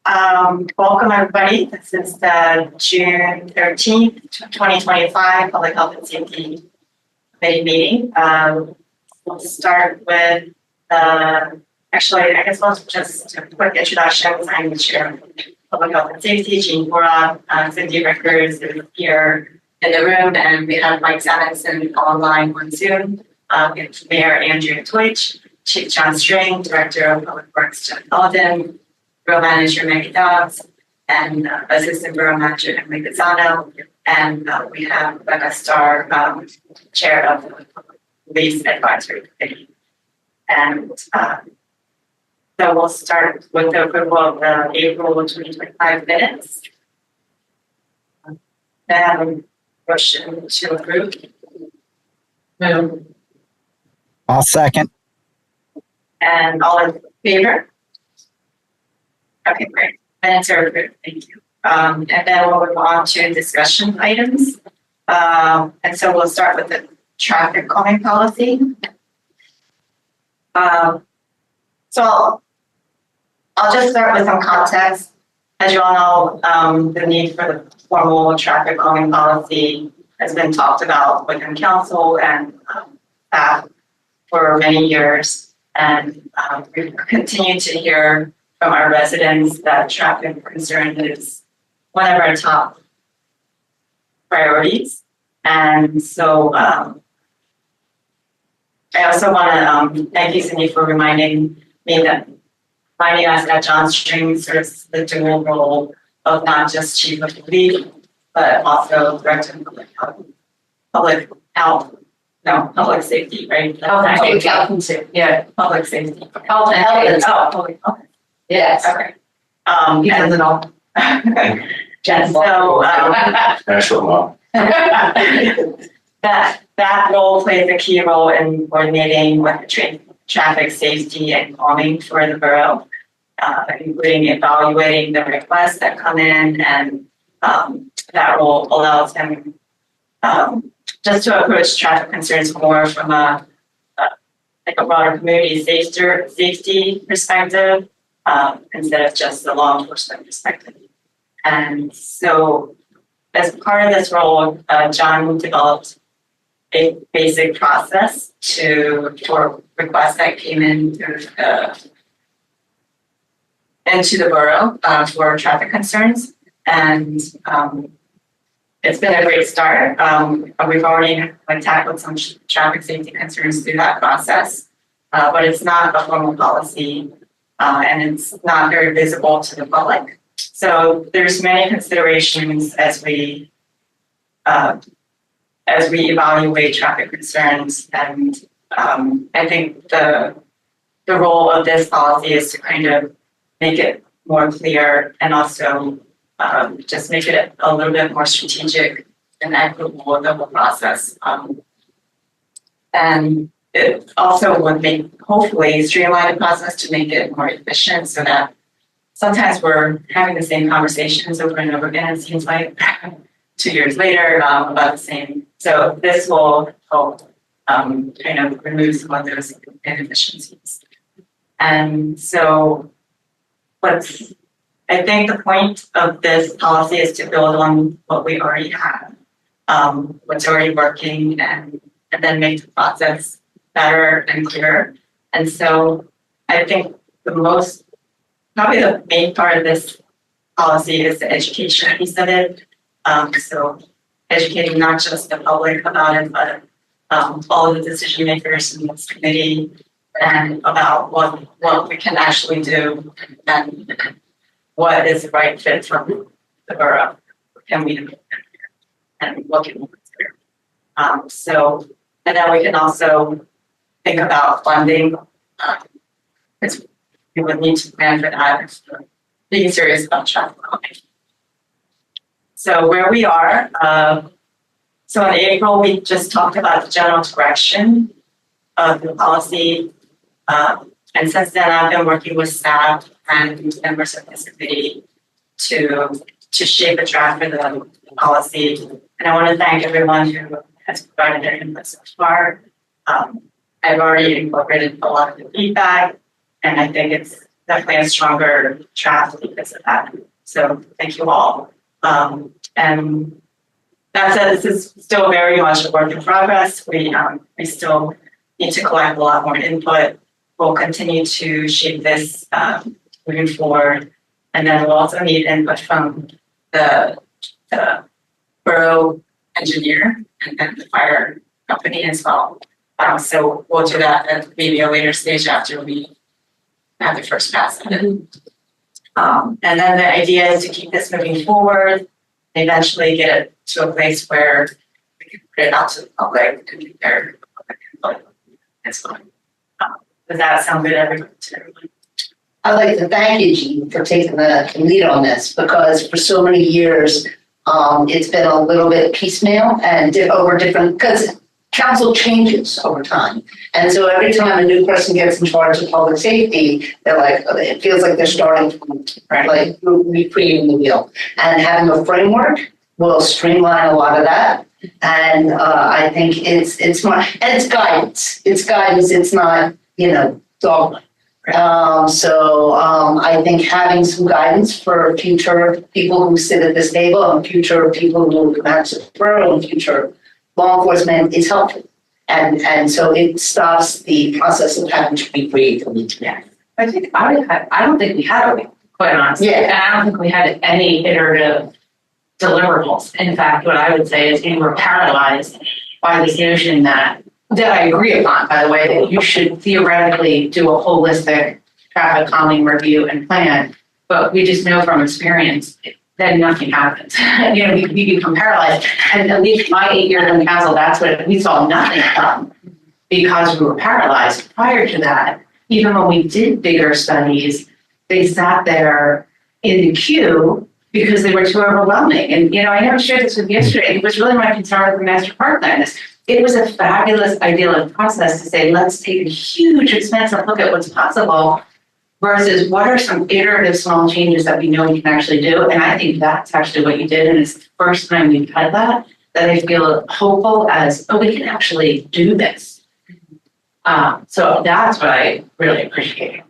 Welcome everybody. This is the June 13th, 2025 Public Health and Safety Committee meeting. We'll start with actually, I guess let's just a quick introduction. I'm the chair of Public Health and Safety, Jean Bora. Cindy Rickers is here in the room, and we have Mike Samuelson online on Zoom. Mayor Andrew Twitch, Chief John String, Director of Public Works Jeff Alden, Borough Manager Maggie Dobbs, and Assistant Borough Manager Emily Gazzano, and we have Rebecca Starr, Chair of the Police Advisory Committee. And so we'll start with the approval of the April 2025 minutes. Then motion to approve. Move. I'll second. And all in favor? Okay, great. Minutes are approved. Thank you. And then we'll move on to discussion items. And so we'll start with the traffic calming policy. So I'll just start with some context. As you all know, the need for the formal traffic calming policy has been talked about within council and staff for many years. And we continue to hear from our residents that traffic concern is one of our top priorities. And so I also want to thank you, Cindy, for reminding us that John String serves the dual role of not just chief of police, but also director of public safety, right? Health and safety. Yeah, Public safety. health and Public health. yes. Okay. He does it all. And so National law. that role plays a key role in coordinating with the traffic safety and calming for the borough, including evaluating the requests that come in, and that role allows him just to approach traffic concerns more from a broader community safety perspective, instead of just the law enforcement perspective. And so as part of this role, John developed a basic process for requests that came in into the borough for traffic concerns. And it's been a great start. We've already tackled some traffic safety concerns through that process, but it's not a formal policy, and it's not very visible to the public. So there's many considerations as we evaluate traffic concerns, and I think the role of this policy is to kind of make it more clear, and also just make it a little bit more strategic and equitable in the whole process. And it also would hopefully streamline the process to make it more efficient, so that sometimes we're having the same conversations over and over again, it seems like 2 years later, about the same. So this will help kind of remove some of those inefficiencies. And so I think the point of this policy is to build on what we already have, what's already working, and then make the process better and clearer. And so I think probably the main part of this policy is the education piece of it. So educating not just the public about it, but all of the decision makers in this committee, and about what we can actually do, and what is the right fit for the borough. Can we do, and what can we consider? So, and then we can also think about funding, because we would need to plan for that, being serious about traffic calming. So where we are, so in April, we just talked about the general direction of the policy. And since then, I've been working with staff and members of this committee to shape a draft for the policy. And I want to thank everyone who has provided their input so far. I've already incorporated a lot of the feedback, and I think it's definitely a stronger draft because of that. So thank you all. And that said, this is still very much a work in progress. We still need to collect a lot more input. We'll continue to shape this moving forward. And then we'll also need input from the borough engineer and then the fire company as well. So we'll do that at maybe a later stage after we have the first pass at it. And then the idea is to keep this moving forward, eventually get it to a place where we can put it out to the public and get their public input as well. Does that sound good, everyone? To everyone? I'd like to thank you, Jean, for taking the lead on this, because for so many years, it's been a little bit piecemeal and over different, because council changes over time. And so every time a new person gets in charge of public safety, they're like, it feels like they're starting from, like, recreating the wheel. And having a framework will streamline a lot of that. And I think it's more, and it's guidance. It's guidance, it's not, dogma. I think having some guidance for future people who sit at this table and future people who match the borough and future law enforcement is helpful. And so it stops the process of having to be creative. Yeah. I don't think we had a week, quite honestly. Yeah. And I don't think we had any iterative deliverables. In fact, what I would say is we were paralyzed by this notion that I agree upon, by the way, that you should theoretically do a holistic traffic calming review and plan. But we just know from experience that nothing happens. We become paralyzed. And at least my 8 years in council, that's what we saw nothing come because we were paralyzed. Prior to that, even when we did bigger studies, they sat there in the queue because they were too overwhelming. And, I never shared this with you yesterday. It was really my concern with the master park plan. It was a fabulous, ideal process to say, let's take a huge, expensive look at what's possible versus what are some iterative small changes that we know we can actually do. And I think that's actually what you did. And it's the first time we've had that I feel hopeful as, we can actually do this. So that's what I really appreciate.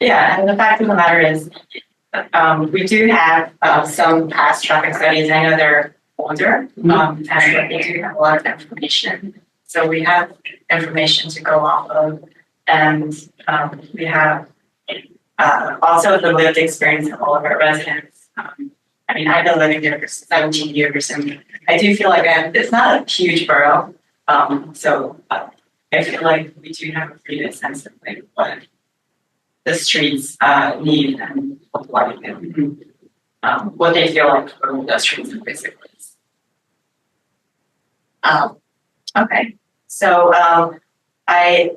Yeah, and the fact of the matter is, we do have some past traffic studies. I know they're older, and they do have a lot of information. So we have information to go off of, and we have also the lived experience of all of our residents. I've been living here for 17 years, and I do feel like it's not a huge borough, so I feel like we do have a pretty good sense of like what the streets need and what they feel like for the streets basically. Okay, so I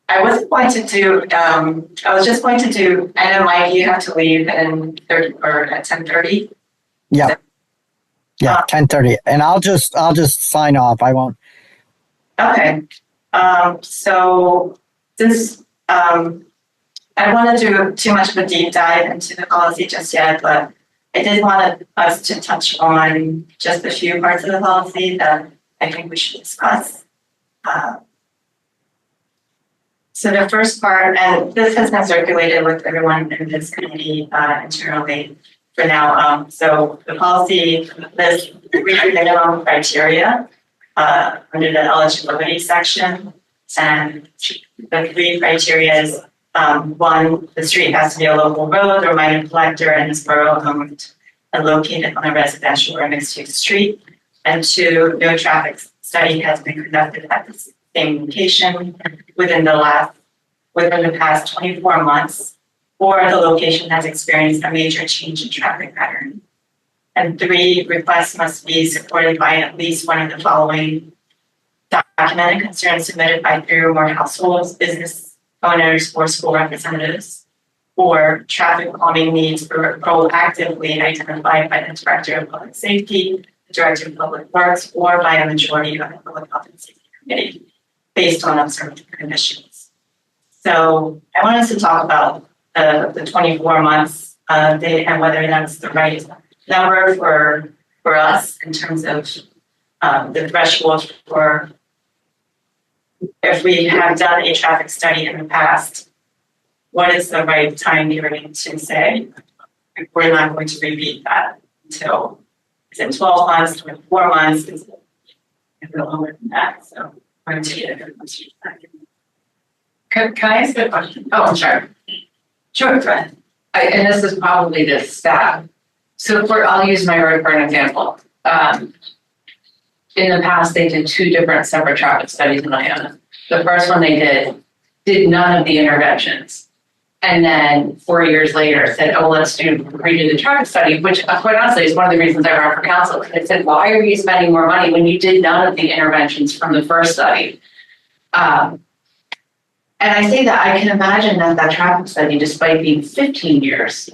was going to do. I was just going to do. I know, Mike, you have to leave in 30 or at 10:30. Yeah. Yeah, 10:30. And I'll just sign off. I won't. Okay. So since I don't want to do too much of a deep dive into the policy just yet, but I did want us to touch on just a few parts of the policy that I think we should discuss. So the first part, and this has been circulated with everyone in this committee internally for now. So the policy lists 3 minimum criteria under the eligibility section. And the 3 criteria is 1, the street has to be a local road or minor collector and is borough owned and located on a residential or mixed use street. And 2, no traffic study has been conducted at the same location within the past 24 months, or the location has experienced a major change in traffic pattern. And 3, requests must be supported by at least one of the following documented concerns submitted by 3 or more households, business owners, or school representatives, or traffic calming needs were proactively identified by the Director of Public Safety, the Director of Public Works, or by a majority of the Public Health and Safety Committee, based on observed conditions. So I want us to talk about the 24 months date and whether that's the right number for us in terms of the threshold for if we have done a traffic study in the past, what is the right time period to say, we're not going to repeat that until, is it 12 months, 24 months, is it longer than that, so I'm going to get a good question. Can I ask a question? Oh, I'm sorry. Sure, go ahead. And this is probably the staff. So I'll use my road for an example. In the past, they did 2 different separate traffic studies in Iona. The first one they did none of the interventions. And then 4 years later said, oh, let's redo the traffic study, which quite honestly is one of the reasons I ran for council. They said, why are you spending more money when you did none of the interventions from the first study? And I say that I can imagine that traffic study, despite being 15 years,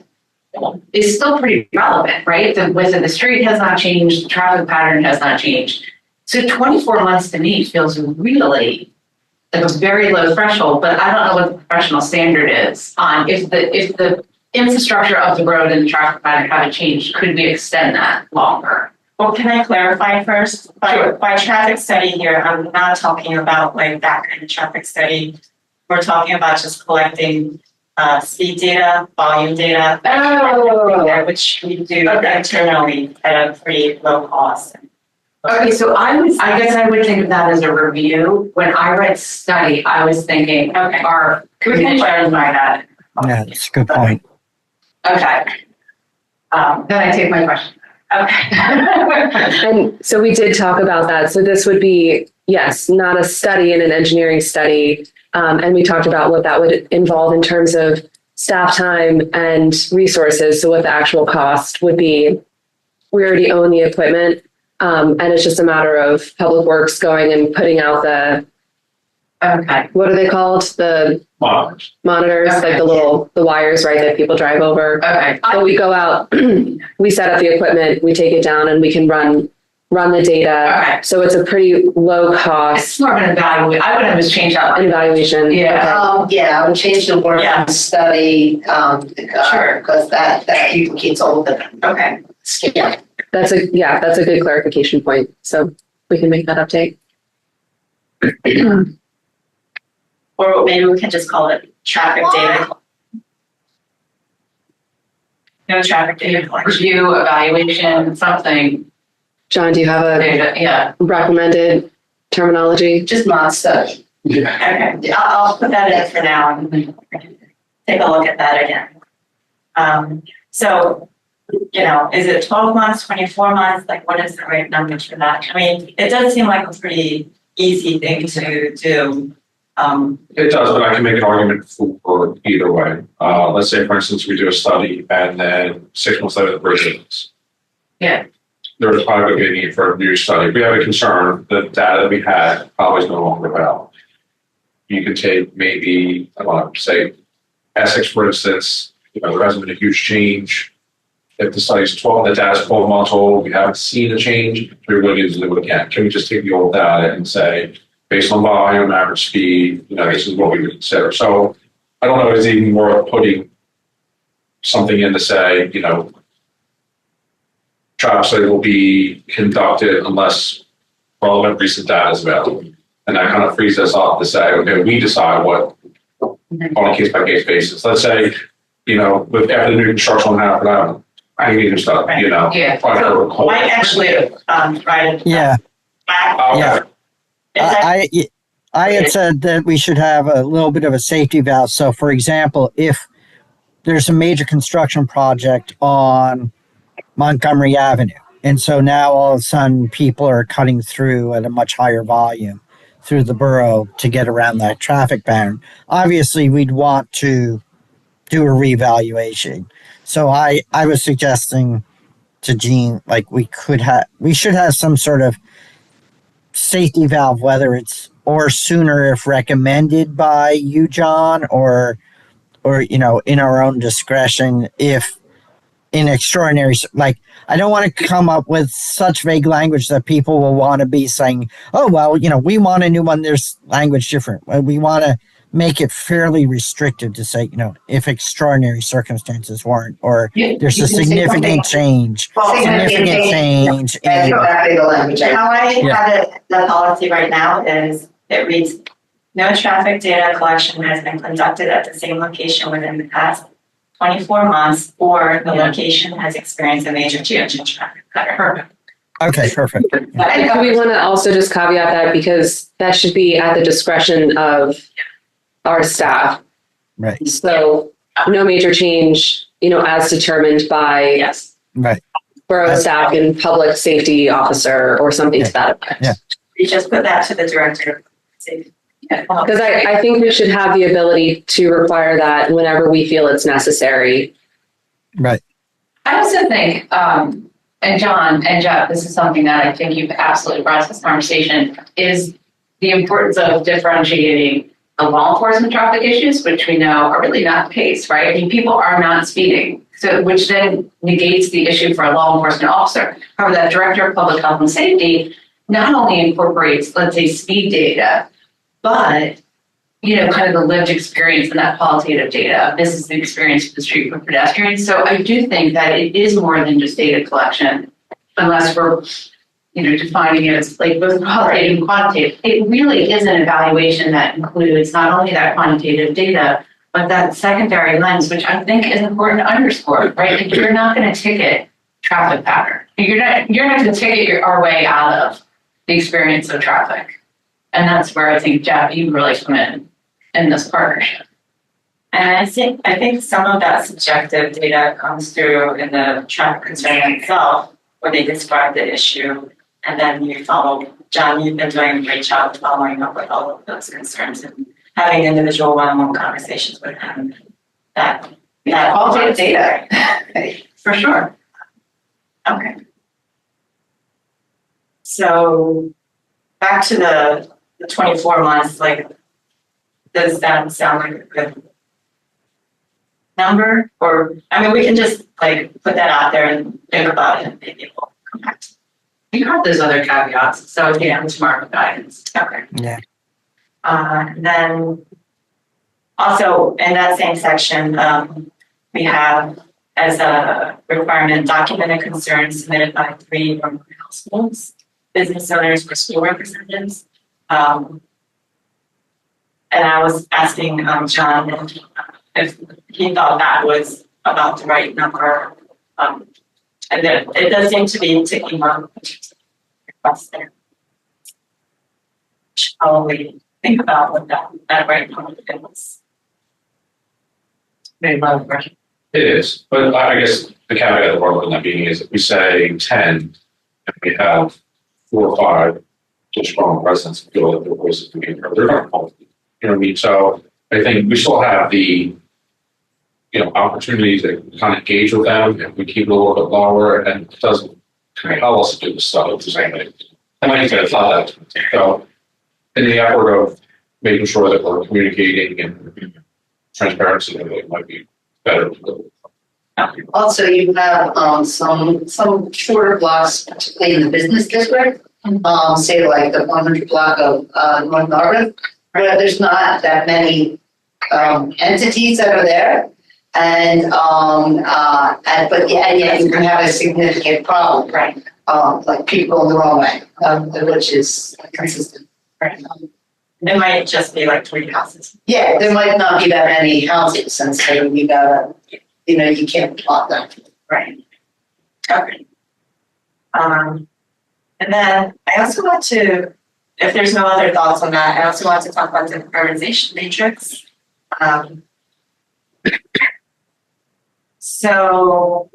is still pretty relevant, right? The width of the street has not changed, the traffic pattern has not changed. So 24 months to me feels really like a very low threshold, but I don't know what the professional standard is on if the infrastructure of the road and the traffic pattern haven't changed, could we extend that longer? Well, can I clarify first? Sure. By traffic study here, I'm not talking about like that kind of traffic study. We're talking about just collecting speed data, volume data, Oh. which we do internally at a pretty low cost. Okay, so I guess I would think of that as a review. When I read study, I was thinking, okay, our We can clarify that. Yeah, that's a good point. Okay. Then I take my question. Okay. And so we did talk about that. So this would be, yes, not a study and an engineering study. And we talked about what that would involve in terms of staff time and resources. So what the actual cost would be. We already own the equipment. And it's just a matter of Public Works going and putting out Okay. what are they called? The Monitors. monitors, Okay. like the wires, right, that people drive over. Okay. So we go out, we set up the equipment, we take it down, and we can run the data. Okay. So it's a pretty low It's cost more of an evaluation. I would have just changed that. evaluation. Yeah. Yeah, I would change the word Yeah. study, Sure. because that duplicates all the Okay. scale. That's a good clarification point. So we can make that update. Or maybe we can just call it traffic data. No traffic data collection. Review, evaluation, something. John, do you have a Data, yeah. recommended terminology? Just mod study. Yeah. Okay, I'll put that in for now and take a look at that again. So, is it 12 months, 24 months? Like, what is the right number for that? I mean, it does seem like a pretty easy thing to do. It does, but I can make an argument for either way. Let's say, for instance, we do a study and then 6 months later, the bridge ends. Yeah. There's probably going to be a need for a new study. If we have a concern, the data we had probably is no longer valid. You could take maybe, I want to say, Essex, for instance, there hasn't been a huge change. If the study's 12, the data's 12 months old, we haven't seen a change, we're going to need to do it again. Can we just take the old data and say, based on volume, average speed, this is what we would consider. So I don't know if it's even worth putting something in to say, traffic study will be conducted unless relevant recent data is available. And that kind of frees us up to say, okay, we decide what on a case by case basis. Let's say, with after the new construction happened, I need to start, Yeah. So Mike actually, write it. Yeah, back. Yeah. Is that- I had said that we should have a little bit of a safety valve. So, for example, if there's a major construction project on Montgomery Avenue, and so now all of a sudden people are cutting through at a much higher volume through the borough to get around that traffic pattern, obviously we'd want to do a reevaluation. So I was suggesting to Gene, like we should have some sort of safety valve, whether it's or sooner if recommended by you, John, or in our own discretion if in extraordinary, like I don't want to come up with such vague language that people will want to be saying, oh well, we want a new one, there's language different. We want to make it fairly restricted to say, if extraordinary circumstances warrant, or there's a significant change Significant change And in go back to the language. How I have it, the policy right now is it reads no traffic data collection has been conducted at the same location within the past 24 months, or the location has experienced a major change in traffic pattern. Okay, perfect. Do we want to also just caveat that because that should be at the discretion of our staff? Right, So no major change, as determined by Yes. right. borough staff and public safety officer or something to that effect. Yeah. We just put that to the director of safety. Because I think we should have the ability to require that whenever we feel it's necessary. Right. I also think, and John and Jeff, this is something that I think you've absolutely brought to this conversation, is the importance of differentiating the law enforcement traffic issues, which we know are really not the case, right? I mean, people are not speeding, so which then negates the issue for a law enforcement officer. However, that director of public health and safety not only incorporates, let's say, speed data, but kind of the lived experience and that qualitative data. This is the experience of the street for pedestrians. So I do think that it is more than just data collection, unless we're, defining it as like both qualitative and quantitative. It really is an evaluation that includes not only that quantitative data, but that secondary lens, which I think is important to underscore, right? Like you're not going to ticket traffic pattern. You're not going to ticket our way out of the experience of traffic. And that's where I think, Jeff, you really come in this partnership. And I think some of that subjective data comes through in the traffic concern itself, where they describe the issue, and then you follow. John, you've been doing a great job following up with all of those concerns and having individual one-on-one conversations with them. That Qualitative data, for sure. Okay. So back to the 24 months, like, does that sound like a good number? Or, I mean, we can just like put that out there and think about it and maybe we'll come back to it. You have those other caveats, so yeah, it's market guidance. Okay. Yeah. Then also in that same section, we have as a requirement documented concerns submitted by 3 or more households, business owners, or school representatives. And I was asking John if he thought that was about the right number. And then it does seem to be ticking on requests there. Should probably think about what that right number is. Very low pressure. It is, but I guess the caveat of our that being is if we say 10 and we have 4 or 5 just strong presence feel that their voices can be heard, they're not called. You know what I mean? So I think we still have the opportunities to kind of engage with them if we keep it a little bit lower, and it doesn't compel us to do the stuff at the same time. I might even have thought that. So in the effort of making sure that we're communicating and transparency, it might be better to do. Also, you have some shorter blocks, particularly in the business district, say like the 100 block of North Narberth, where there's not that many entities that are there. And yet you can have a significant problem, right? Like people going the wrong way, which is consistent. Right. It might just be like 3 houses. Yeah, there might not be that many houses, and so you gotta, you can't plot that. Right. Okay. And then I also want to, if there's no other thoughts on that, I also want to talk about the prioritization matrix. So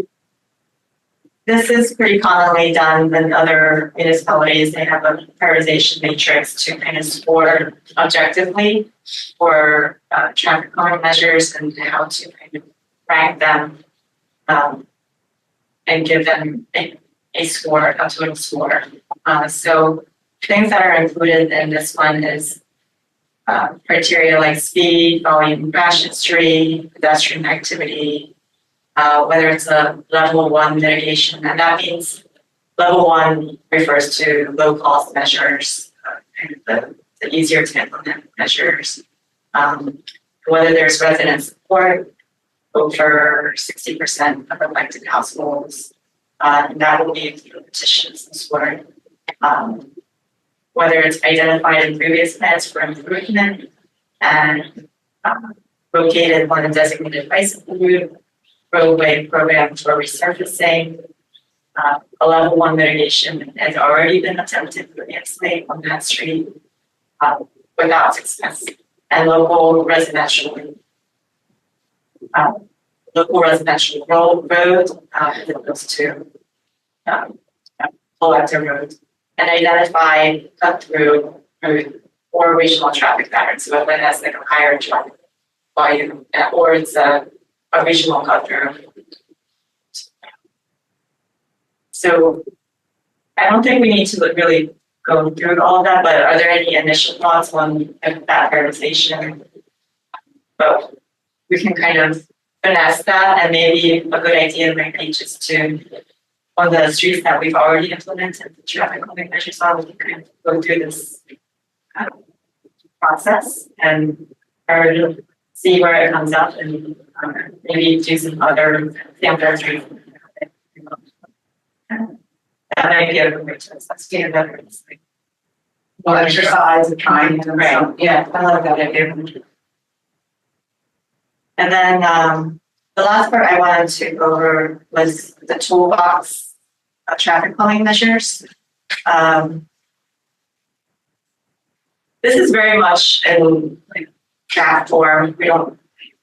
this is pretty commonly done in other municipalities. They have a prioritization matrix to kind of score objectively for traffic calming measures and how to kind of rank them and give them a score, a total score. So things that are included in this one is criteria like speed, volume, crash history, pedestrian activity, whether it's a level 1 mitigation, and that means level 1 refers to low cost measures, the easier to implement measures. Whether there's resident support, over 60% of elected households, and that will be through petitions and support. whether it's identified in previous plans for improvement and located on a designated bicycle route, roadway program for resurfacing. A level 1 mitigation has already been attempted for the estate on that street without success, and local residential road as opposed to collector road, and identify cut through route or regional traffic patterns. So if it has like a higher traffic volume, or it's a regional cut through. So I don't think we need to really go through all of that, but are there any initial thoughts on that prioritization? But we can kind of finesse that, and maybe a good idea might be just to, on the streets that we've already implemented the traffic calming measures on, we could go through this process and or see where it comes up, and maybe do some other sample streets. That might be a good way to assess the veterans. Well, exercise and trying to, Right. yeah, I love that idea. And then the last part I wanted to go over was the toolbox of traffic calming measures. This is very much in like draft form. We don't.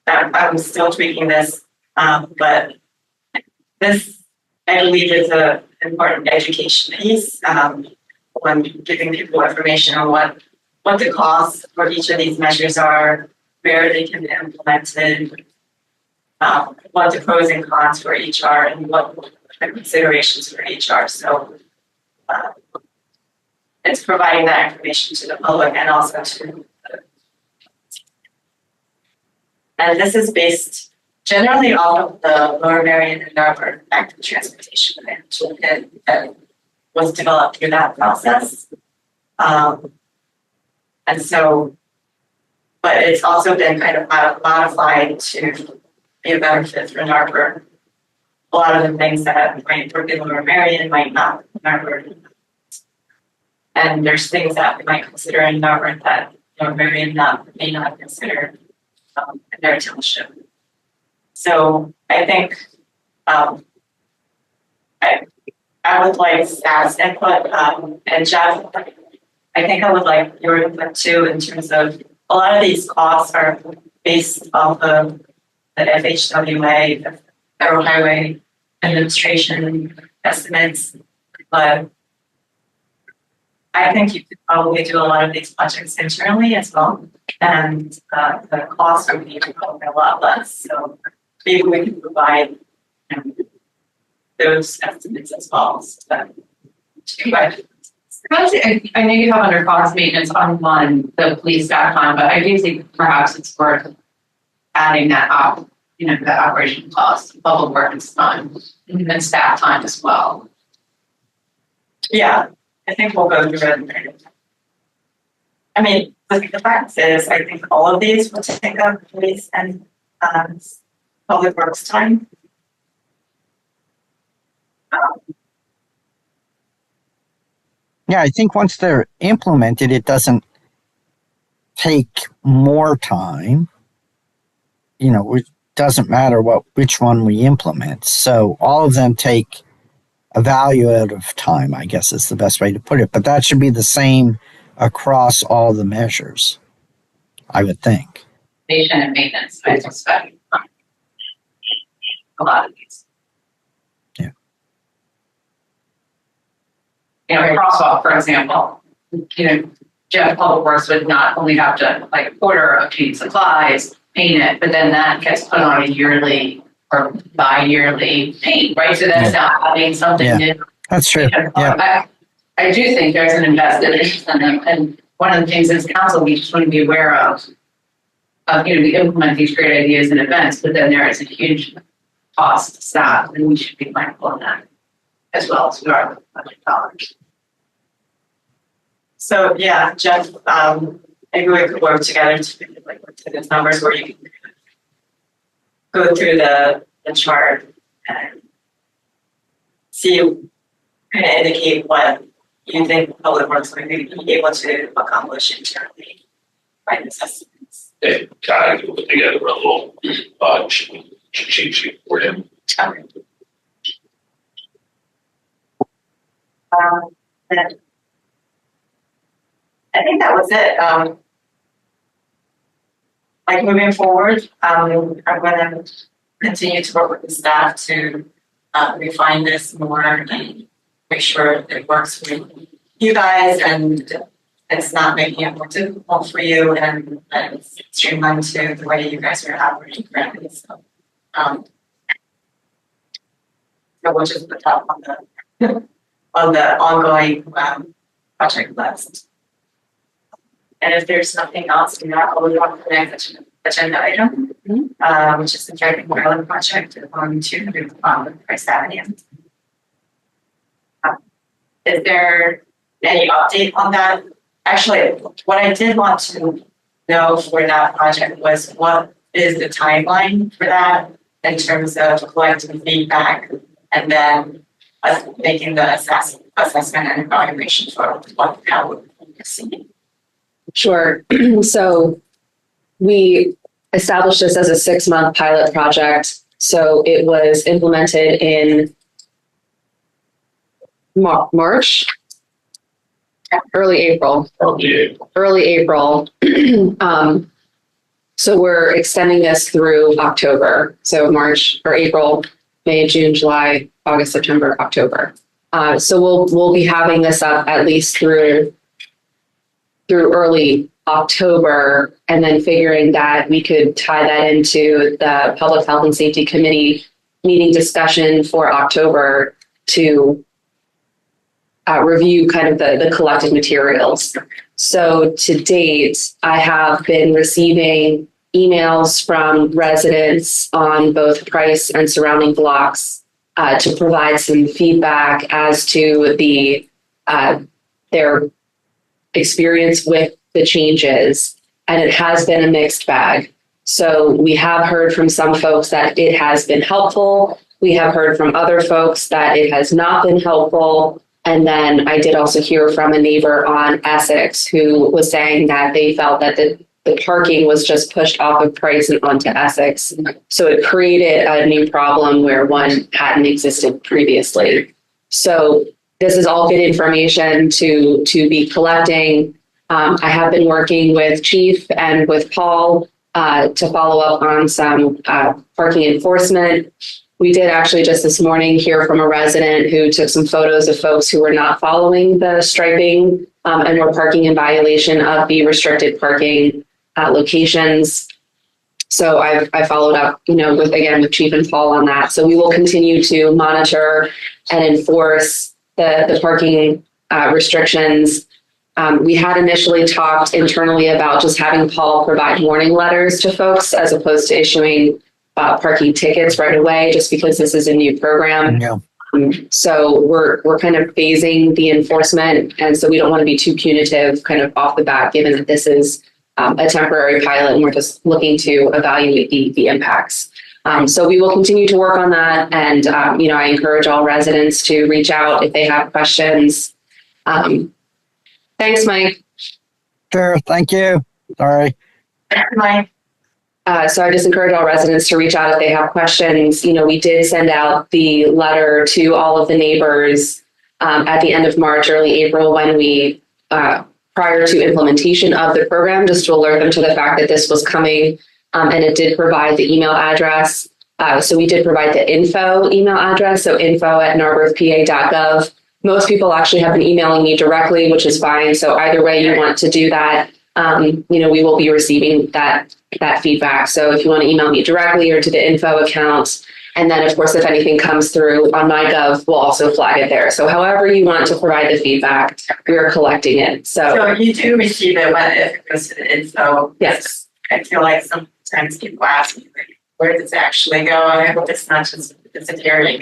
I'm still tweaking this, but this I believe is an important education piece when giving people information on what the costs for each of these measures are, where they can be implemented, what the pros and cons for each are, and what the considerations for each are. So it's providing that information to the public and also to and this is based generally off of the Lower Merion and Narberth Active Transportation Plan that was developed through that process. And so, but it's also been kind of modified to be a better fit for Narberth. A lot of the things that might work in Lower Merion might not in Narberth. And there's things that we might consider in Narberth that Lower Merion may not consider in their township. So I think I would like staff's input, and Jeff, I think I would like your input too in terms of a lot of these costs are based off of the FHWA, the Federal Highway Administration estimates, but I think you could probably do a lot of these projects internally as well, and the cost would be a lot less. So maybe we can provide those estimates as well. So that, I know you have under cost maintenance on the police staff time, but I do think perhaps it's worth adding that up, the operation cost, public works time, and staff time as well. yeah, I think we'll go through it. I mean, the fact is, I think all of these will take up police and public works time. Yeah, I think once they're implemented, it doesn't take more time. It doesn't matter which one we implement. So all of them take a value out of time, I guess is the best way to put it. But that should be the same across all the measures, I would think. Station and maintenance, I suspect. A lot of these. Yeah. Crosswalk, for example, Jeff Public Works would not only have to order, obtain supplies, paint it, but then that gets put on a yearly or bi-yearly paint, right? So that's not having something new. That's true. Yeah. I do think there's an invested interest in them. And one of the things as council, we just want to be aware of, we implement these great ideas and events, but then there is a huge cost to staff, and we should be mindful of that as well as we are with budget dollars. So yeah, Jeff, maybe we could work together to look through these numbers where you can go through the chart and see, kind of indicate what you think Public Works would be able to accomplish internally by this estimates? And kind of put together a little cheat sheet for him. Okay. And I think that was it. Like moving forward, I'm gonna continue to work with the staff to refine this more and make sure it works for you guys and it's not making it more difficult for you and it's streamlined to the way you guys are operating currently. So we'll just put that on the ongoing project list. And if there's nothing else, we have the next agenda item, which is the Driving Island project on 200 Price Avenue. Is there any update on that? Actually, what I did want to know for that project was what is the timeline for that in terms of collecting feedback and then making the assessment and evaluation for how we're proceeding. Sure. So we established this as a 6-month pilot project. So it was implemented in March, early April. So we're extending this through October. So March or April, May, June, July, August, September, October. So we'll be having this up at least through early October, and then figuring that we could tie that into the Public Health and Safety Committee meeting discussion for October to review kind of the collected materials. So to date, I have been receiving emails from residents on both Price and surrounding blocks to provide some feedback as to their experience with the changes, and it has been a mixed bag. So we have heard from some folks that it has been helpful. We have heard from other folks that it has not been helpful. And then I did also hear from a neighbor on Essex who was saying that they felt that the parking was just pushed off of Price and onto Essex. So it created a new problem where one hadn't existed previously. So this is all good information to be collecting. I have been working with Chief and with Paul to follow up on some parking enforcement. We did actually just this morning hear from a resident who took some photos of folks who were not following the striping and were parking in violation of the restricted parking locations. So I followed up, with Chief and Paul on that. So we will continue to monitor and enforce the parking restrictions. We had initially talked internally about just having Paul provide warning letters to folks as opposed to issuing parking tickets right away, just because this is a new program. Yeah. So we're kind of phasing the enforcement, and so we don't want to be too punitive kind of off the bat, given that this is a temporary pilot and we're just looking to evaluate the impacts. So we will continue to work on that, and I encourage all residents to reach out if they have questions. Thanks, Mike. Sure. Thank you. Sorry. Mike. So I just encourage all residents to reach out if they have questions. We did send out the letter to all of the neighbors at the end of March, early April, when we, prior to implementation of the program, just to alert them to the fact that this was coming. And it did provide the email address. So we did provide the info email address, so info@narberthpa.gov. Most people actually have been emailing me directly, which is fine. So either way you want to do that, we will be receiving that feedback. So if you want to email me directly or to the info account, and then of course, if anything comes through on MyGov, we'll also flag it there. So however you want to provide the feedback, we are collecting it. So you do receive it if it goes to the info. Yes. I feel like sometimes people ask me, like, where does it actually go? I hope it's not just disappearing.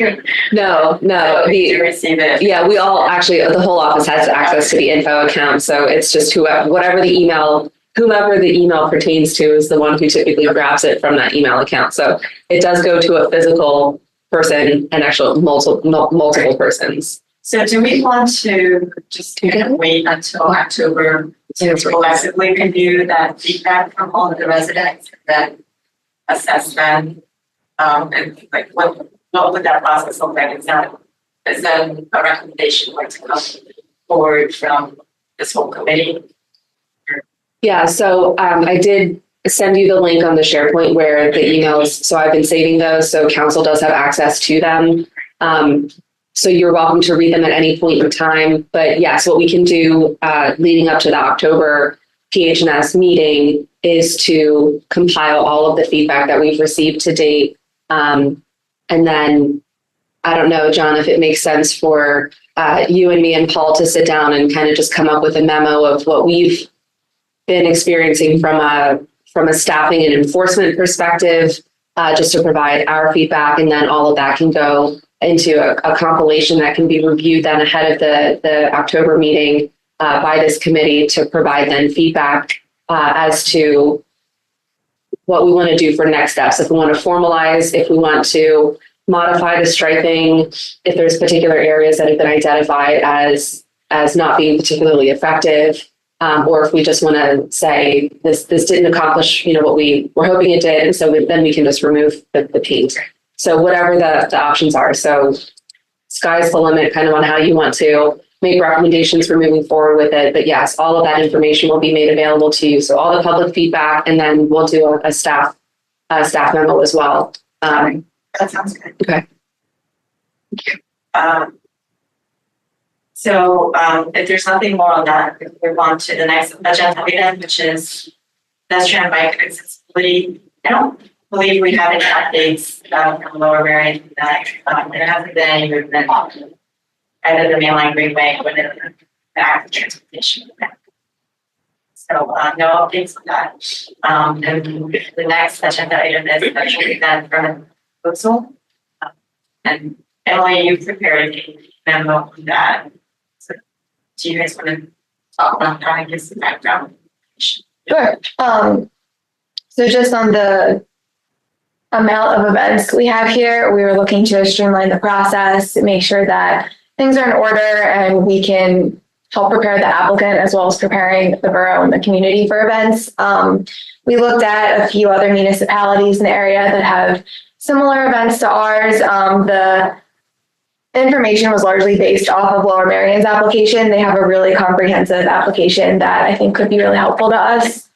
No. So you do receive it. Yeah, we all actually, the whole office has access to the info account. So it's just whoever the email pertains to is the one who typically grabs it from that email account. So it does go to a physical person and actual multiple persons. So do we want to just kind of wait until October to collectively review that feedback from all of the residents and then assess them? And like what would that process look like? Is that a recommendation like to come forward from this whole committee? Yeah, so I did send you the link on the SharePoint where the emails, so I've been saving those, so council does have access to them. So you're welcome to read them at any point in time. But yes, what we can do leading up to the October PHNS meeting is to compile all of the feedback that we've received to date. And then, I don't know, John, if it makes sense for you and me and Paul to sit down and kind of just come up with a memo of what we've been experiencing from a staffing and enforcement perspective, just to provide our feedback, and then all of that can go into a compilation that can be reviewed then ahead of the October meeting by this committee to provide then feedback as to what we want to do for next steps. If we want to formalize, if we want to modify the striping, if there's particular areas that have been identified as not being particularly effective, or if we just want to say this didn't accomplish, what we were hoping it did, and so then we can just remove the paint. So whatever the options are. So sky's the limit kind of on how you want to make recommendations for moving forward with it. But yes, all of that information will be made available to you. So all the public feedback, and then we'll do a staff memo as well. That sounds good. Okay. So if there's nothing more on that, we move on to the next agenda item, which is pedestrian bike accessibility. I don't believe we have any updates from Lower Marion that there hasn't been any movement either the mainline greenway or the active transportation. So no updates on that. And the next agenda item is special event from proposal. And Emily, you prepared a memo on that. So do you guys want to talk about that and give some background? Sure. So just on the amount of events we have here, we were looking to streamline the process, make sure that things are in order, and we can help prepare the applicant as well as preparing the borough and the community for events. We looked at a few other municipalities in the area that have similar events to ours. The information was largely based off of Lower Marion's application. They have a really comprehensive application that I think could be really helpful to us.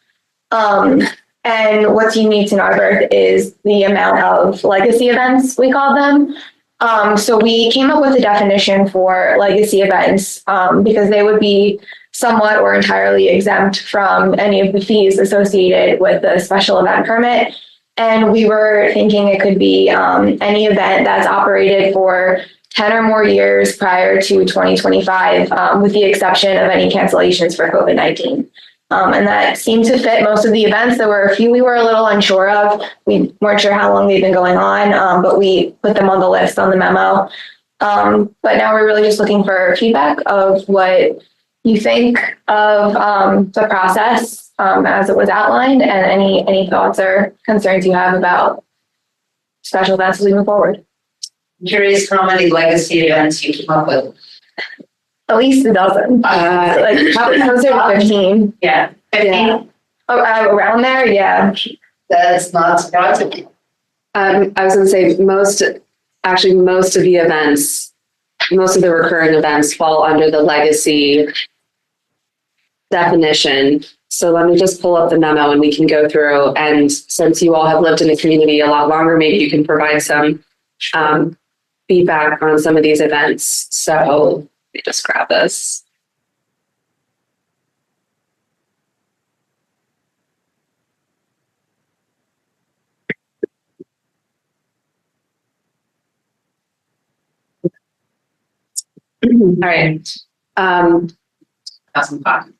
And what's unique to Narberth is the amount of legacy events, we call them. So we came up with a definition for legacy events because they would be somewhat or entirely exempt from any of the fees associated with the special event permit. And we were thinking it could be any event that's operated for 10 or more years prior to 2025, with the exception of any cancellations for COVID-19. And that seemed to fit most of the events. There were a few we were a little unsure of. We weren't sure how long they've been going on, but we put them on the list on the memo. But now we're really just looking for feedback of what you think of the process as it was outlined, and any thoughts or concerns you have about special events as we move forward. I'm curious how many legacy events you came up with. At least a dozen. Probably closer to 15. Yeah. 15? Around there, yeah. That's not surprising. I was going to say most of the events, most of the recurring events fall under the legacy definition. So let me just pull up the memo and we can go through. And since you all have lived in the community a lot longer, maybe you can provide some feedback on some of these events. So let me just grab this. All right. 2005.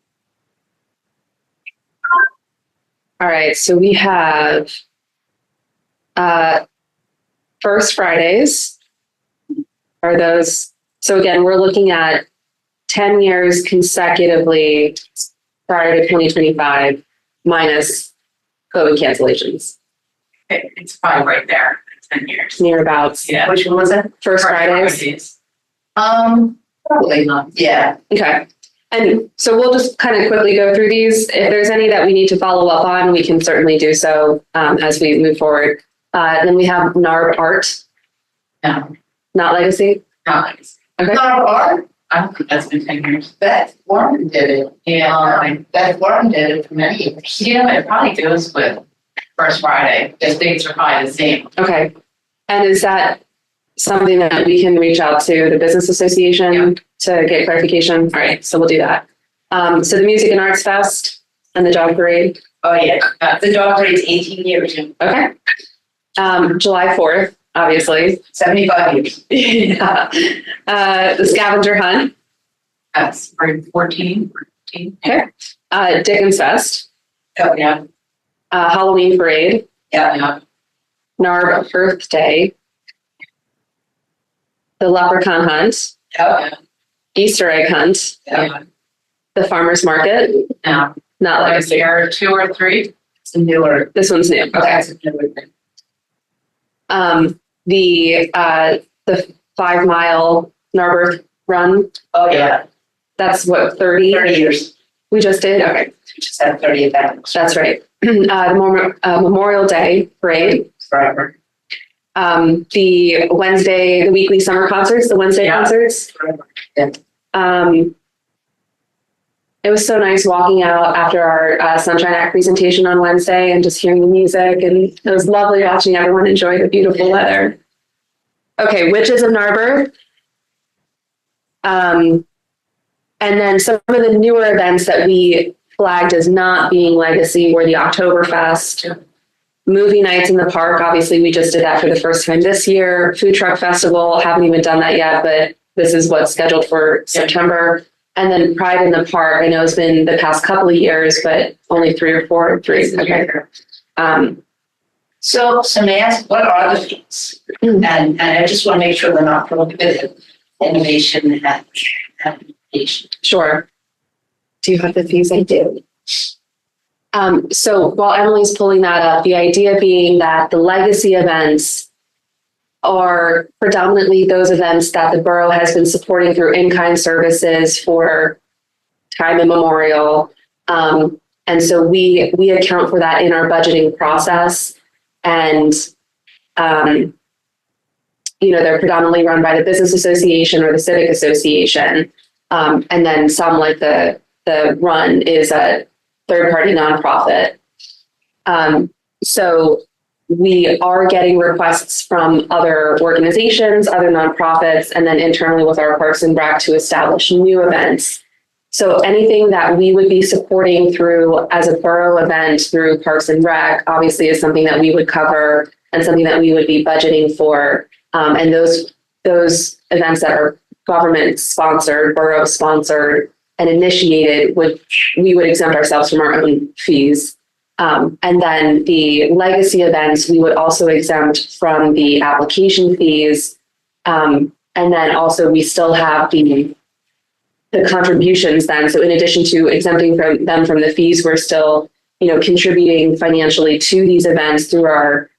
All right. So we have First Fridays are those. So again, we're looking at 10 years consecutively prior to 2025 minus COVID cancellations. It's probably right there, 10 years. Near about Yeah. Which one was it? First Fridays. Probably not. Yeah. Okay. And so we'll just kind of quickly go through these. If there's any that we need to follow up on, we can certainly do so as we move forward. Then we have NARB Art, No, not Legacy. not. Okay. Not art, I don't think that's been 10 years. Beth Warren did it. Yeah. Beth Warren did it for many years. You know, it probably goes with First Friday. The dates are probably the same. Okay. And is that something that we can reach out to the business association to get clarification? All right, so we'll do that. So the Music and Arts Fest and the Dog Parade. Oh, yeah. The dog parade's 18 years, Okay. July 4th, obviously. 75 years. Yeah. The Scavenger Hunt. That's 14. Okay. Dickens Fest. Oh, yeah. Halloween Parade. Yeah. NARB Earth Day. The Leprechaun Hunt. Yeah. Easter Egg Hunt. Yeah. The Farmer's Market. Now, Not like Legacy. there are 2 or 3. It's a newer. This one's new. Okay. That's a newer thing. The 5 mile Narberth run. Oh, yeah. That's what, 30? 30 years. We just did? Okay. We just had 30 events. That's right. The Memorial Day parade. Forever. The Wednesday, the weekly summer concerts, the Wednesday Yeah. concerts. Forever. Yeah. It was so nice walking out after our Sunshine Act presentation on Wednesday and just hearing the music. And it was lovely watching everyone enjoy the beautiful weather. Okay, Witches of Narberth. And then some of the newer events that we flagged as not being legacy were the Oktoberfest, movie nights in the park. Obviously, we just did that for the first time this year. Food truck festival, haven't even done that yet, but this is what's scheduled for September. And then Pride in the Park, I know it's been the past couple of years, but only 3 or 4. 3. Okay. So may I ask, what are the fees? And I just want to make sure they're not prohibited. Innovation and application. Sure. Do you have the fees? I do. So while Emily's pulling that up, the idea being that the legacy events are predominantly those events that the borough has been supporting through in-kind services for time immemorial. And so we account for that in our budgeting process. And, they're predominantly run by the business association or the civic association. And then some, like the run, is a third-party nonprofit. So we are getting requests from other organizations, other nonprofits, and then internally with our Parks and Rec to establish new events. So anything that we would be supporting through as a borough event through Parks and Rec, obviously is something that we would cover and something that we would be budgeting for. And those events that are government sponsored, borough sponsored, and initiated, we would exempt ourselves from our own fees. And then the legacy events, we would also exempt from the application fees. And then also we still have the contributions then. So in addition to exempting them from the fees, we're still, contributing financially to these events through our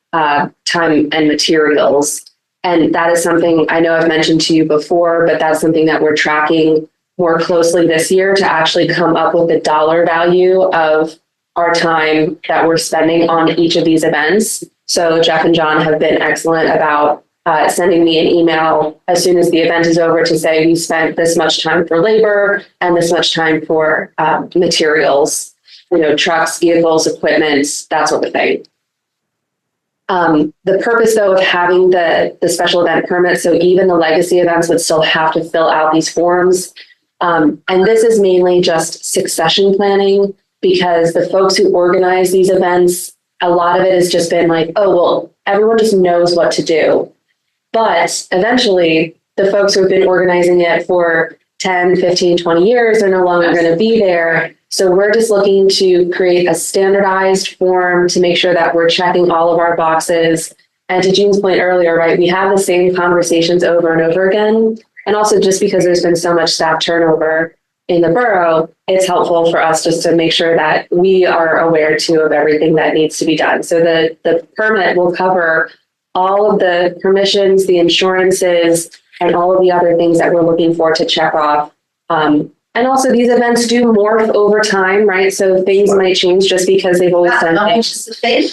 time and materials. And that is something I know I've mentioned to you before, but that's something that we're tracking more closely this year to actually come up with the dollar value of our time that we're spending on each of these events. So Jeff and John have been excellent about sending me an email as soon as the event is over to say we spent this much time for labor and this much time for materials, trucks, vehicles, equipment, that sort of thing. The purpose, though, of having the special event permit, so even the legacy events would still have to fill out these forms. And this is mainly just succession planning, because the folks who organize these events, a lot of it has just been like, oh, well, everyone just knows what to do. But eventually, the folks who have been organizing it for 10, 15, 20 years are no longer going to be there. So we're just looking to create a standardized form to make sure that we're checking all of our boxes. And to Jean's point earlier, right, we have the same conversations over and over again. And also just because there's been so much staff turnover in the borough, it's helpful for us just to make sure that we are aware too of everything that needs to be done. So the permit will cover all of the permissions, the insurances, and all of the other things that we're looking for to check off. And also these events do morph over time, right? So things might change just because they've always done How things. much is the fee?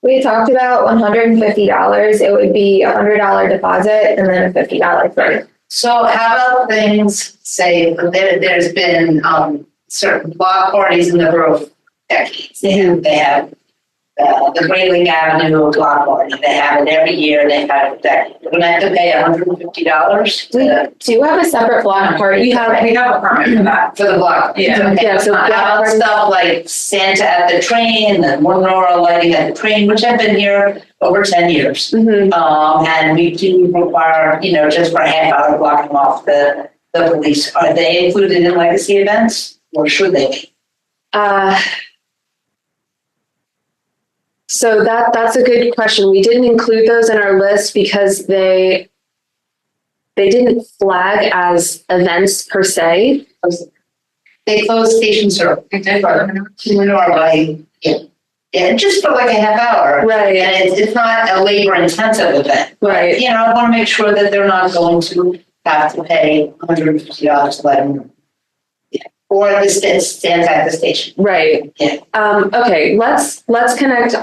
We talked about $150. It would be a $100 deposit and then a $50 fee. So how about things, say, there's been, certain block parties in the borough for decades. They have, the Grayling Avenue block party, they have it every year, they've had it for decades. We're gonna have to pay $150 We do have a separate block party. We have a permit for that. for the block. Yeah. Okay. Yeah, so How about stuff like Santa at the train, the menorah lighting at the train, which have been here over 10 years. Mhm. And we do require, just for a half hour blocking off the police. Are they included in legacy events or should they be? So that's a good question. We didn't include those in our list because they didn't flag as events per se. They close Station Circle. Menorah lighting, yeah, just for like a half hour. Right. And it's not a labor intensive event. Right. I want to make sure that they're not going to have to pay $150 to let them know. Yeah. Or the stands at the station. Right. Yeah. Okay, let's connect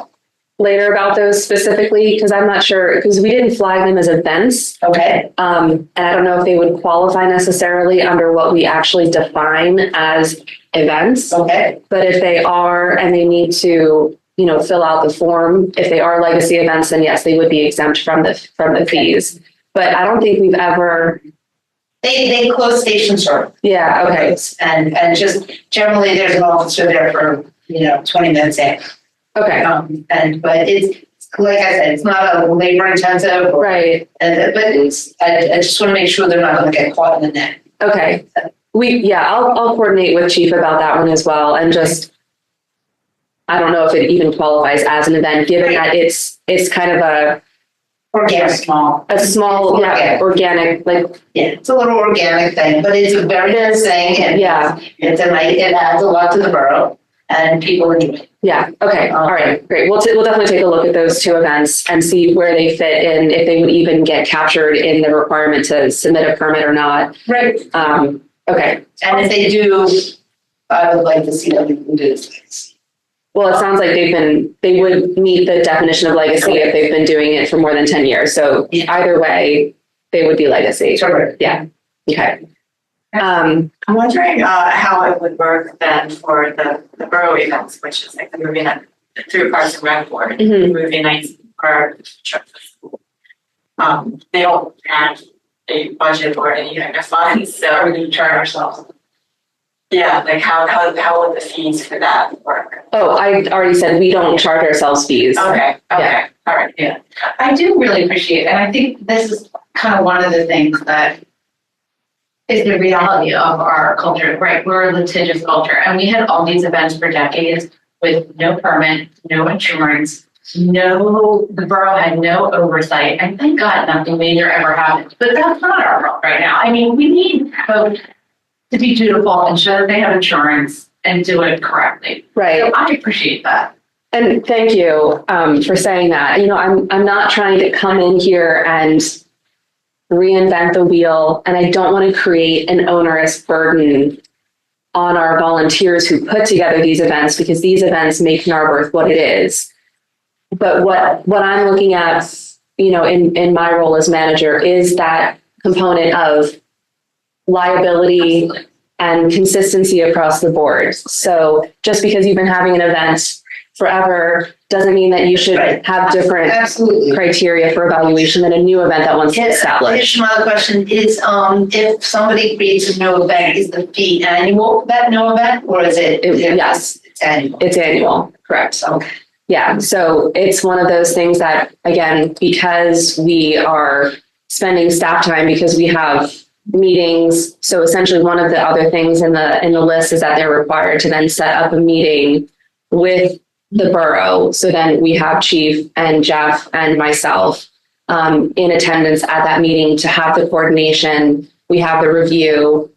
later about those specifically because I'm not sure because we didn't flag them as events. Okay. And I don't know if they would qualify necessarily under what we actually define as events. Okay. But if they are and they need to, fill out the form, if they are legacy events, then yes, they would be exempt from the fees. But I don't think we've ever. They close Station Circle. Yeah. Okay. And just generally there's an officer there for 20 minutes after. Okay. But it's like I said, it's not a labor intensive. Right. But I just want to make sure they're not going to get caught in the net. Okay. I'll coordinate with Chief about that one as well, and just. I don't know if it even qualifies as an event, given that it's kind of a small, organic, like, it's a little organic thing, but it's a very good thing, and yeah, it adds a lot to the borough, and people enjoy it. yeah. Okay, all right, great. We'll definitely take a look at those two events and see where they fit in, if they would even get captured in the requirement to submit a permit or not. Right. Okay. And if they do, I would like to see them included. Well, it sounds like they would meet the definition of legacy if they've been doing it for more than 10 years. So either way, they would be legacy. Sure. Yeah. Okay. I'm wondering how it would work then for the borough events, which is like the movie night through Parks and Rec Board, Mhm. movie nights or trip to school. They don't have a budget or any kind of funds, so We do charge ourselves. yeah, like how would the fees for that work? Oh, I already said we don't charge ourselves fees. Okay, all right. Yeah, I do really appreciate, and I think this is kind of one of the things that is the reality of our culture, right? We're a litigious culture, and we had all these events for decades with no permit, no insurance, the borough had no oversight, and thank God nothing major ever happened. But that's not our world right now. I mean, we need folks to be dutiful and show that they have insurance and do it correctly. Right. So I appreciate that. And thank you for saying that. I'm not trying to come in here and reinvent the wheel, and I don't want to create an onerous burden on our volunteers who put together these events, because these events make Narberth what it is. But what I'm looking at, in my role as manager is that component of liability and consistency across the board. So just because you've been having an event forever doesn't mean that you should have different Absolutely. criteria for evaluation than a new event that once established. Here's my other question is, if somebody creates a new event, is the fee annual for that new event, or is it? Yes. It's annual. It's annual, correct. Okay. Yeah, so it's one of those things that, again, because we are spending staff time because we have meetings. So essentially one of the other things in the list is that they're required to then set up a meeting with the borough. So then we have Chief and Jeff and myself in attendance at that meeting to have the coordination. We have the review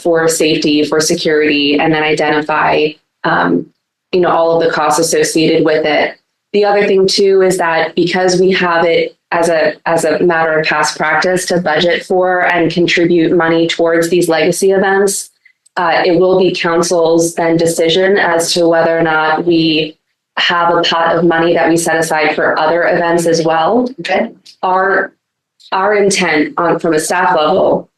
for safety, for security, and then identify all of the costs associated with it. The other thing too is that because we have it as a matter of past practice to budget for and contribute money towards these legacy events, it will be council's then decision as to whether or not we have a pot of money that we set aside for other events as well. Okay. Our intent from a staff level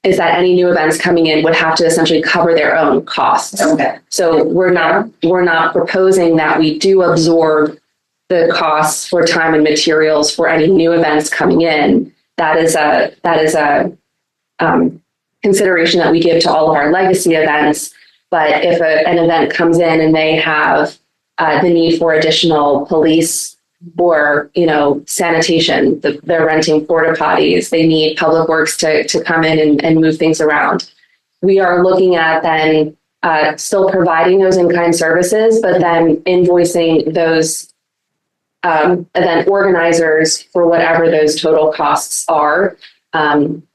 is that any new events coming in would have to essentially cover their own costs. Okay. So we're not proposing that we do absorb the costs for time and materials for any new events coming in. That is a consideration that we give to all of our legacy events. But if an event comes in and they have the need for additional police or, sanitation, they're renting porta potties, they need public works to come in and move things around. We are looking at then still providing those in-kind services, but then invoicing those event organizers for whatever those total costs are,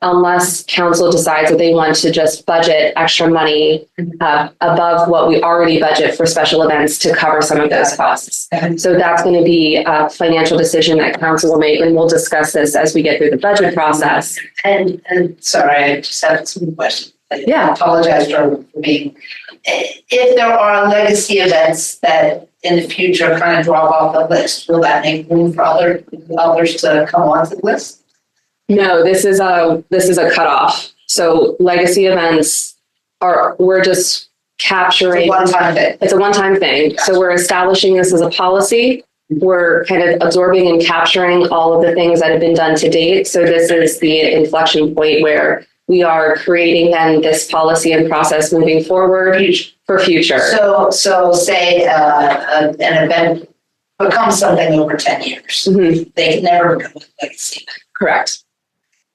unless council decides that they want to just budget extra money above what we already budget for special events to cover some of those costs. So that's going to be a financial decision that council will make, and we'll discuss this as we get through the budget process. And sorry, I just have some questions. Yeah. I apologize for being, if there are legacy events that in the future kind of drop off the list, will that make room for others to come onto the list? No, this is a cutoff. So legacy events we're just capturing. One-time thing. It's a one-time thing. So we're establishing this as a policy. We're kind of absorbing and capturing all of the things that have been done to date. So this is the inflection point where we are creating then this policy and process moving forward for future. So say an event becomes something over 10 years. Mhm. They can never become a legacy. Correct.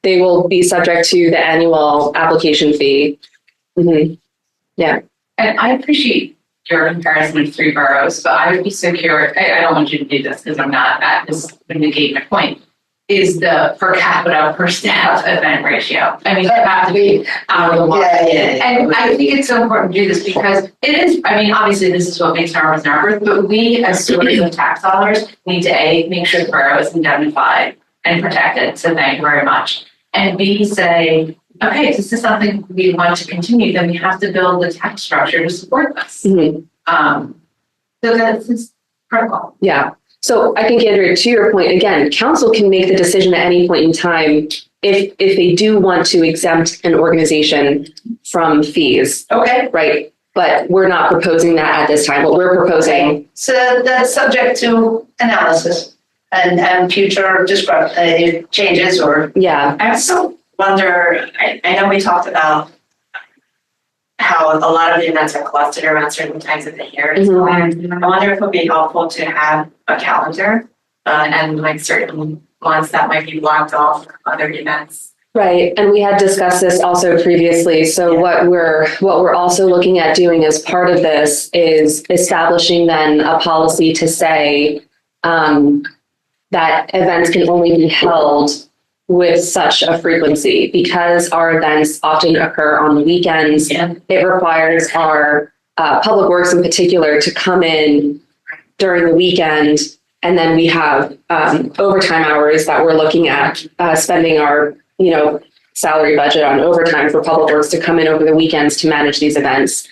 They will be subject to the annual application fee. Mhm. Yeah. And I appreciate your comparison of three boroughs, but I would be so curious, I don't want you to do this because I'm not, this would negate my point, is the per capita per staff event ratio. I mean, you have to be out of the water. Yeah. And I think it's so important to do this because it is, I mean, obviously this is what makes Narberth Narberth, but we as stewards of tax dollars need to make sure the borough is indemnified and protected. So thank you very much. And B, say, okay, if this is something we want to continue, then we have to build the tax structure to support this. Mhm. So that's critical. Yeah. So I think, Andrea, to your point, again, council can make the decision at any point in time if they do want to exempt an organization from fees, Okay. right? But we're not proposing that at this time. What we're proposing, So that's subject to analysis and future changes or. yeah. I also wonder, I know we talked about how a lot of the events are clustered around certain times of the year. Mhm. I wonder if it would be helpful to have a calendar and like certain months that might be blocked off for other events. Right. And we had discussed this also previously. So what we're also looking at doing as part of this is establishing then a policy to say that events can only be held with such a frequency because our events often occur on the weekends. Yeah. It requires our public works in particular to come in during the weekend. And then we have overtime hours that we're looking at spending our, salary budget on overtime for public works to come in over the weekends to manage these events.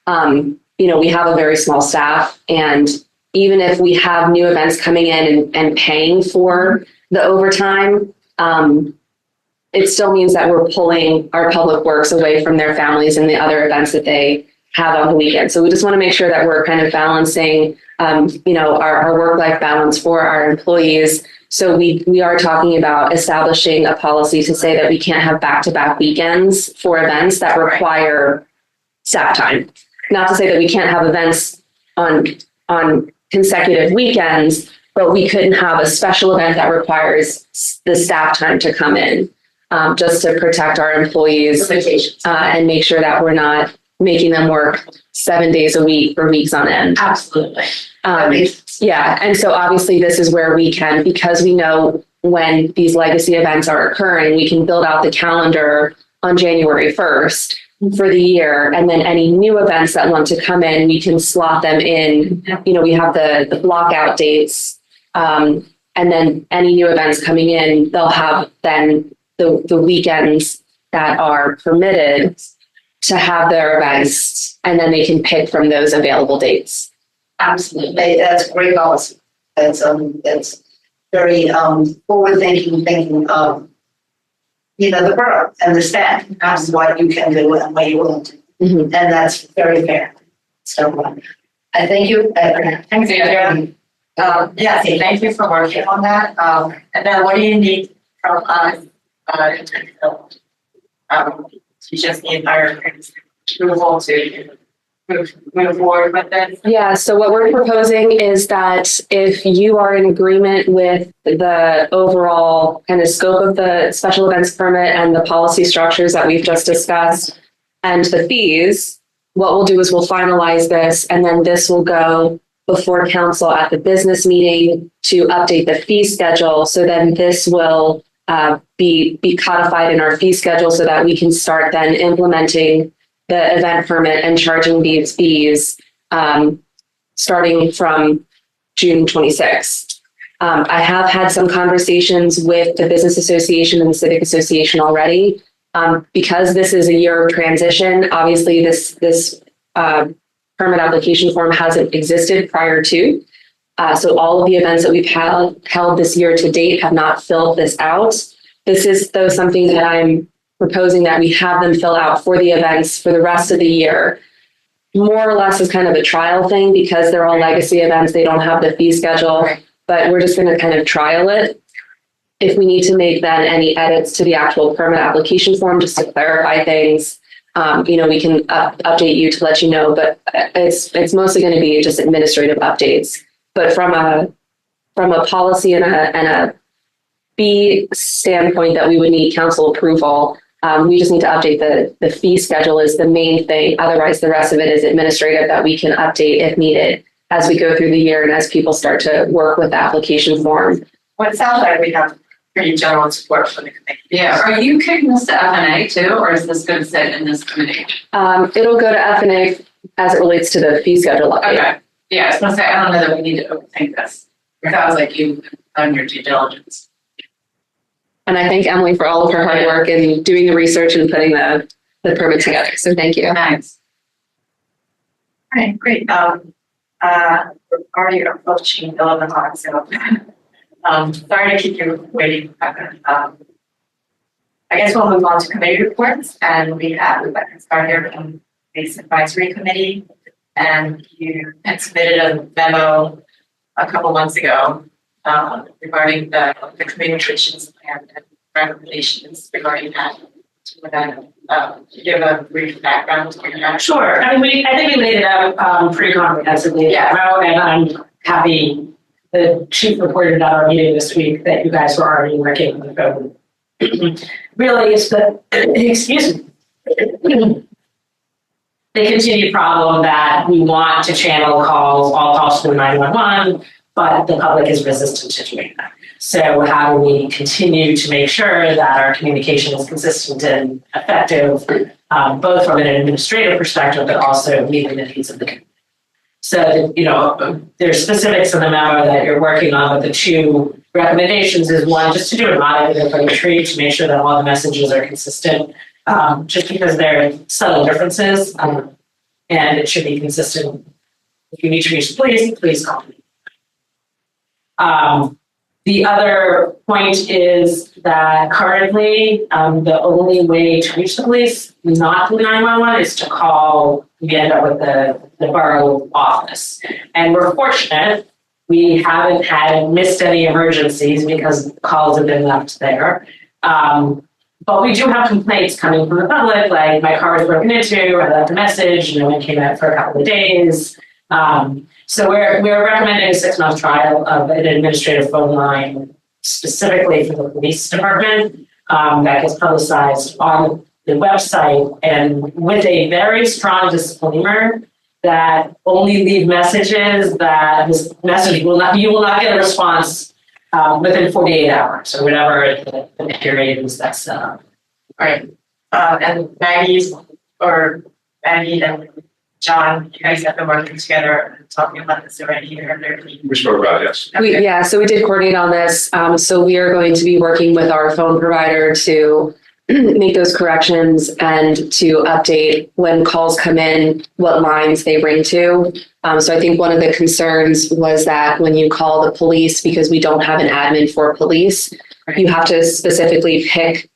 We have a very small staff, and even if we have new events coming in and paying for the overtime, it still means that we're pulling our public works away from their families and the other events that they have on the weekend. So we just want to make sure that we're kind of balancing, our work-life balance for our employees. So we are talking about establishing a policy to say that we can't have back-to-back weekends for events that require staff time. Not to say that we can't have events on consecutive weekends, but we couldn't have a special event that requires the staff time to come in, just to protect our employees and make sure that we're not making them work 7 days a week for weeks on end. Absolutely. Yeah. And so obviously this is where we can, because we know when these legacy events are occurring, we can build out the calendar on January 1st for the year. And then any new events that want to come in, we can slot them in. We have the block out dates. And then any new events coming in, they'll have then the weekends that are permitted to have their events, and then they can pick from those available dates. Absolutely, that's great policy. That's very forward thinking of the borough and the staff. That's what you can do and what you won't do, and that's very fair. So I thank you. Thanks, Andrea. Yeah, so thank you for working on that. And then what do you need from us? You just need our approval to move forward with this. Yeah, so what we're proposing is that if you are in agreement with the overall kind of scope of the special events permit and the policy structures that we've just discussed and the fees, what we'll do is we'll finalize this, and then this will go before council at the business meeting to update the fee schedule. So then this will be codified in our fee schedule so that we can start then implementing the event permit and charging these fees starting from June 26th. I have had some conversations with the Business Association and the Civic Association already. Because this is a year of transition, obviously this permit application form hasn't existed prior to. So all of the events that we've held this year to date have not filled this out. This is, though, something that I'm proposing that we have them fill out for the events for the rest of the year. More or less as kind of a trial thing because they're all legacy events. They don't have the fee schedule, but we're just going to kind of trial it. If we need to make then any edits to the actual permit application form just to clarify things, we can update you to let you know, but it's mostly going to be just administrative updates. But from a policy and a fee standpoint that we would need council approval, we just need to update the fee schedule is the main thing. Otherwise, the rest of it is administrative that we can update if needed as we go through the year and as people start to work with the application form. Well, it sounds like we have pretty general support for the committee. Yeah, are you kicking this to FNA too, or is this going to sit in this committee? It'll go to FNA as it relates to the fee schedule update. Okay. Yeah, I was going to say, I don't know that we need to overthink this. It sounds like you've done your due diligence. And I thank Emily for all of her hard work in doing the research and putting the permit together. So thank you. Thanks. All right, great. We're already approaching 11 o'clock, so sorry to keep you waiting. I guess we'll move on to committee reports, and we can start here from Base Advisory Committee. And you had submitted a memo a couple months ago regarding the communications plan and recommendations regarding that. Give a brief background on that. Sure. I mean, I think we laid it out pretty comprehensively. Yeah. And I'm happy the chief reported at our meeting this week that you guys were already working on the code. Really, it's the continued problem that we want to channel all calls to 911, but the public is resistant to doing that. So how do we continue to make sure that our communication is consistent and effective, both from an administrative perspective, but also meeting the needs of the community? So, there's specifics in the memo that you're working on, but the two recommendations is one, just to do an audit of the tree to make sure that all the messages are consistent, just because there are subtle differences, and it should be consistent. If you need to reach the police, please call me. The other point is that currently, the only way to reach the police, not through 911, is to call. We end up with the borough office, and we're fortunate. We haven't missed any emergencies because calls have been left there. But we do have complaints coming from the public, like my car was broken into, I left a message, no one came out for a couple of days. So we're recommending a 6-month trial of an administrative phone line specifically for the police department that gets publicized on the website and with a very strong disclaimer that only leave messages that this message you will not get a response within 48 hours or whatever the period is that's set up. All right. And Maggie's or Maggie and John, you guys have been working together and talking about this already, or they're. We spoke about it, yes. So we did coordinate on this. So we are going to be working with our phone provider to make those corrections and to update when calls come in, what lines they ring to. So I think one of the concerns was that when you call the police, because we don't have an admin for police, you have to specifically pick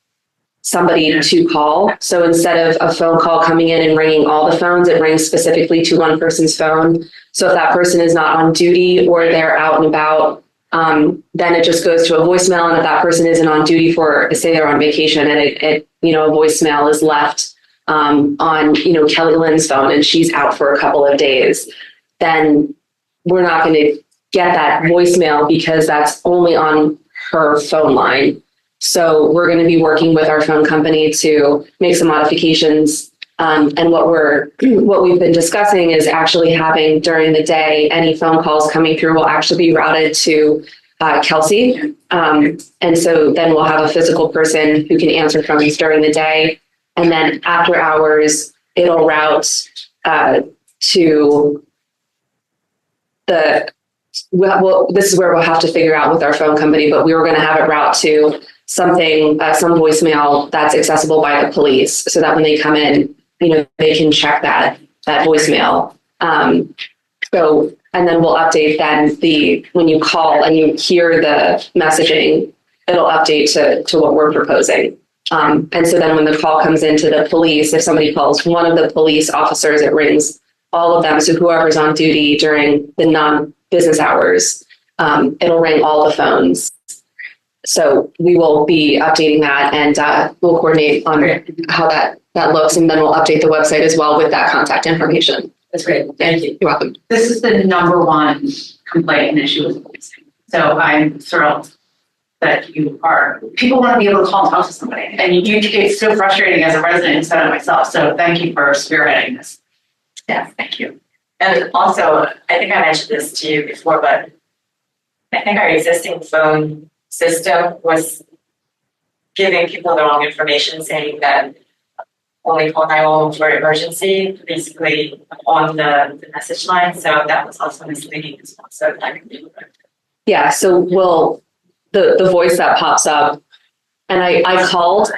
somebody to call. So instead of a phone call coming in and ringing all the phones, it rings specifically to one person's phone. So if that person is not on duty or they're out and about, then it just goes to a voicemail. And if that person isn't on duty for, say they're on vacation and a voicemail is left on, Kelly Lynn's phone and she's out for a couple of days, then we're not going to get that voicemail because that's only on her phone line. So we're going to be working with our phone company to make some modifications. And what we've been discussing is actually having during the day, any phone calls coming through will actually be routed to Kelsey. And so then we'll have a physical person who can answer phones during the day. And then after hours, it'll route to this is where we'll have to figure out with our phone company, but we were going to have it route to something, some voicemail that's accessible by the police so that when they come in, they can check that voicemail. And then we'll update then when you call and you hear the messaging, it'll update to what we're proposing. And so then when the call comes into the police, if somebody calls one of the police officers, it rings all of them. So whoever's on duty during the non-business hours, it'll ring all the phones. So we will be updating that and we'll coordinate on how that looks, and then we'll update the website as well with that contact information. That's great. Thank you. You're welcome. This is the number one complaint and issue with policing. So I'm thrilled that people want to be able to call and talk to somebody. And it's so frustrating as a resident instead of myself. So thank you for spearheading this. Yes, thank you. And also, I think I mentioned this to you before, but I think our existing phone system was giving people the wrong information, saying that only call 911 for emergency, basically on the message line. So that was also misleading as well. So I can do it. Yeah. So the voice that pops up, and I called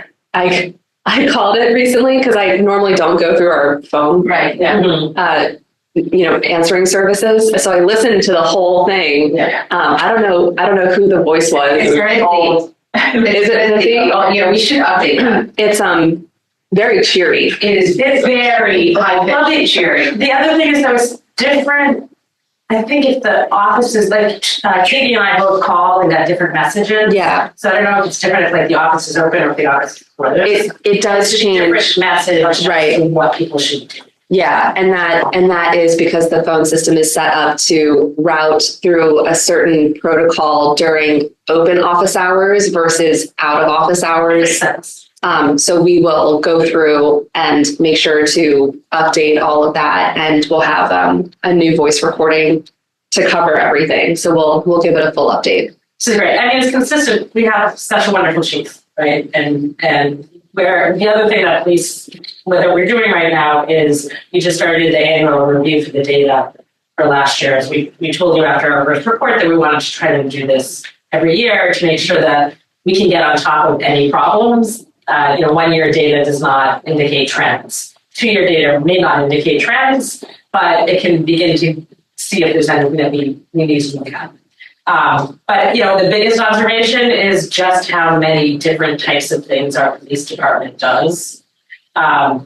it recently because I normally don't go through our phone. Right. Yeah. Answering services. So I listened to the whole thing. Yeah. I don't know who the voice was. It's very old. Is it Cynthia? Oh, yeah, we should update that. It's very cheery. It's very I love it, cheery. The other thing is there's different, I think if the offices, like Katie and I both called and got different messages. Yeah. So I don't know if it's different if like the office is open or if the office is closed. It does change. Different message, Right. and what people should do. Yeah, and that is because the phone system is set up to route through a certain protocol during open office hours versus out of office hours. Makes sense. So we will go through and make sure to update all of that, and we'll have a new voice recording to cover everything. So we'll give it a full update. This is great. I mean, it's consistent. We have such a wonderful chief, right? And where the other thing that what we're doing right now is we just started the annual review for the data for last year. As we told you after our first report that we wanted to try to do this every year to make sure that we can get on top of any problems. 1 year data does not indicate trends. 2 year data may not indicate trends, but it can begin to see if there's anything that we need to look at. But the biggest observation is just how many different types of things our police department does.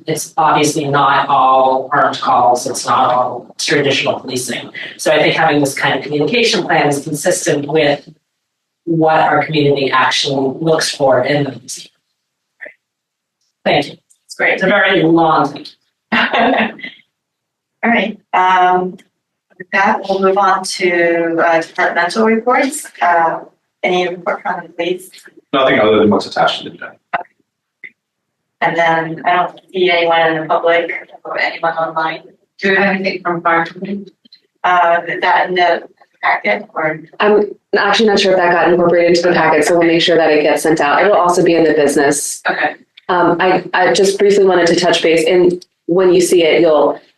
It's obviously not all armed calls. It's not all traditional policing. So I think having this kind of communication plan is consistent with what our community actually looks for in the police. Thank you. It's great. It's a very long thing. All right. With that, we'll move on to departmental reports. Any report from the police? Nothing other than what's attached to the agenda. And then I don't see anyone in the public or anyone online. Do we have anything from fire company? Is that in the packet or? I'm actually not sure if that got incorporated into the packet, so we'll make sure that it gets sent out. It'll also be in the business. Okay. I just briefly wanted to touch base when you see it,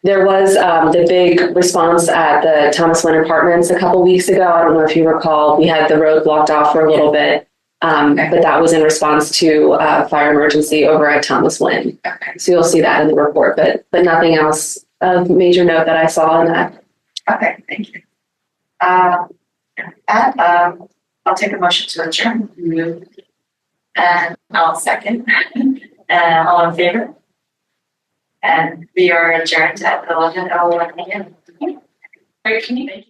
there was the big response at the Thomas Wynn Apartments a couple weeks ago. I don't know if you recall, we had the road blocked off for a little bit. But that was in response to fire emergency over at Thomas Wynn. Okay. So you'll see that in the report, but nothing else of major note that I saw in that. Okay, thank you. I'll take a motion to adjourn. And I'll second. All in favor? And we are adjourned at 11:01 a.m. Great, thank you.